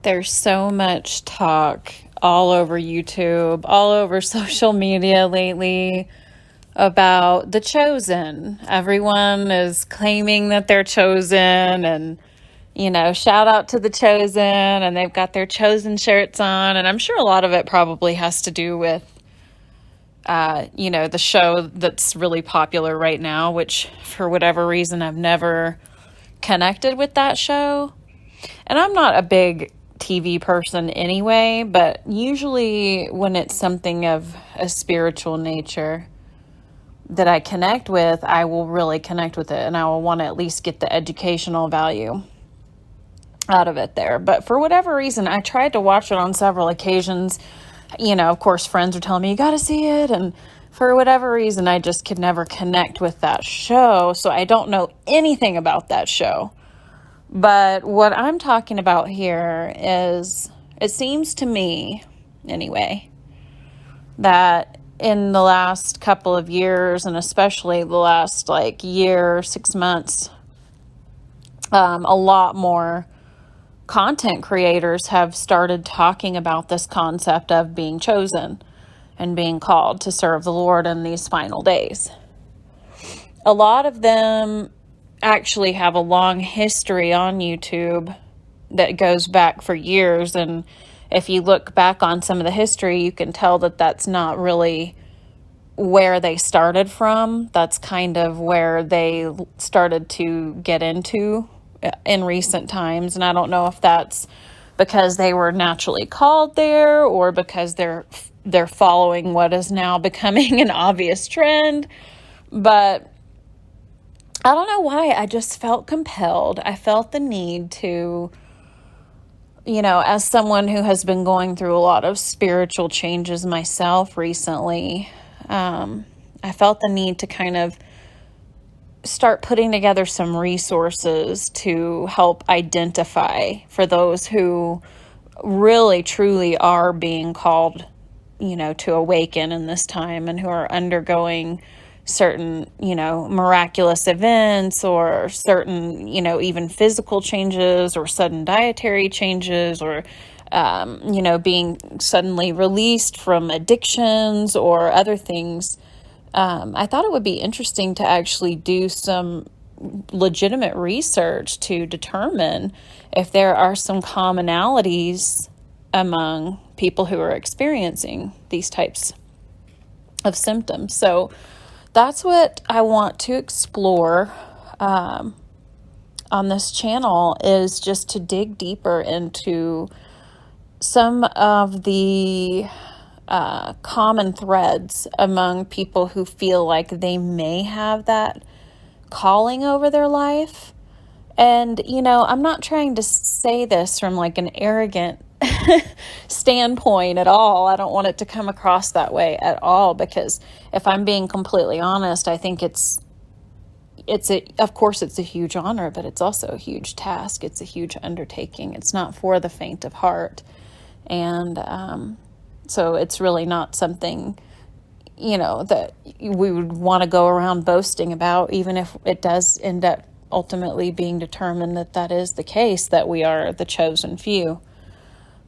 There's so much talk all over YouTube, all over social media lately about The Chosen. Everyone is claiming that they're chosen and, shout out to The Chosen, and they've got their Chosen shirts on. And I'm sure a lot of it probably has to do with, the show that's really popular right now, which for whatever reason I've never connected with that show. And I'm not a big TV person anyway, but usually when it's something of a spiritual nature that I connect with, I will really connect with it, and I will want to at least get the educational value out of it there. But for whatever reason, I tried to watch it on several occasions. Of course, friends are telling me, you got to see it. And for whatever reason, I just could never connect with that show. So I don't know anything about that show. But what I'm talking about here is, it seems to me, anyway, that in the last couple of years, and especially the last year, 6 months, a lot more content creators have started talking about this concept of being chosen and being called to serve the Lord in these final days. A lot of them actually have a long history on YouTube that goes back for years, and if you look back on some of the history, you can tell that that's not really where they started from. That's kind of where they started to get into in recent times, and I don't know if that's because they were naturally called there or because they're following what is now becoming an obvious trend, but I don't know why. I just felt compelled. I felt the need to, as someone who has been going through a lot of spiritual changes myself recently, I felt the need to kind of start putting together some resources to help identify for those who really, truly are being called, to awaken in this time, and who are undergoing certain, miraculous events, or certain, even physical changes, or sudden dietary changes, or, being suddenly released from addictions or other things. I thought it would be interesting to actually do some legitimate research to determine if there are some commonalities among people who are experiencing these types of symptoms. So that's what I want to explore on this channel, is just to dig deeper into some of the common threads among people who feel like they may have that calling over their life. And, I'm not trying to say this from an arrogant standpoint at all. I don't want it to come across that way at all, because if I'm being completely honest, I think of course it's a huge honor, but it's also a huge task. It's a huge undertaking. It's not for the faint of heart. And so it's really not something, that we would want to go around boasting about, even if it does end up ultimately being determined that that is the case, that we are the chosen few.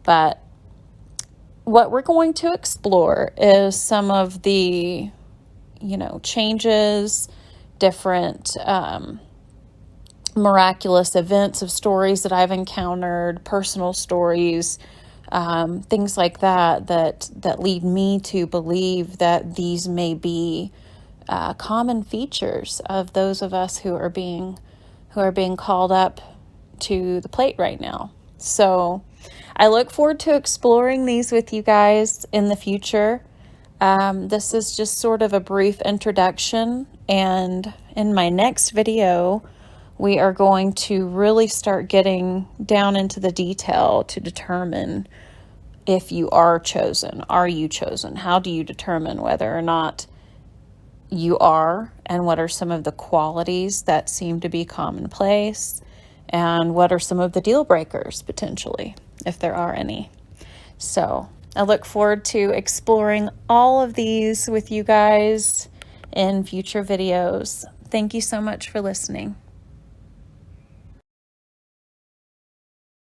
But what we're going to explore is some of the, changes, different miraculous events of stories that I've encountered, personal stories, things like that lead me to believe that these may be common features of those of us who are being called up to the plate right now. So I look forward to exploring these with you guys in the future. This is just sort of a brief introduction, and in my next video, we are going to really start getting down into the detail to determine if you are chosen. Are you chosen? How do you determine whether or not you are, and what are some of the qualities that seem to be commonplace, and what are some of the deal breakers potentially, if there are any. So I look forward to exploring all of these with you guys in future videos. Thank you so much for listening.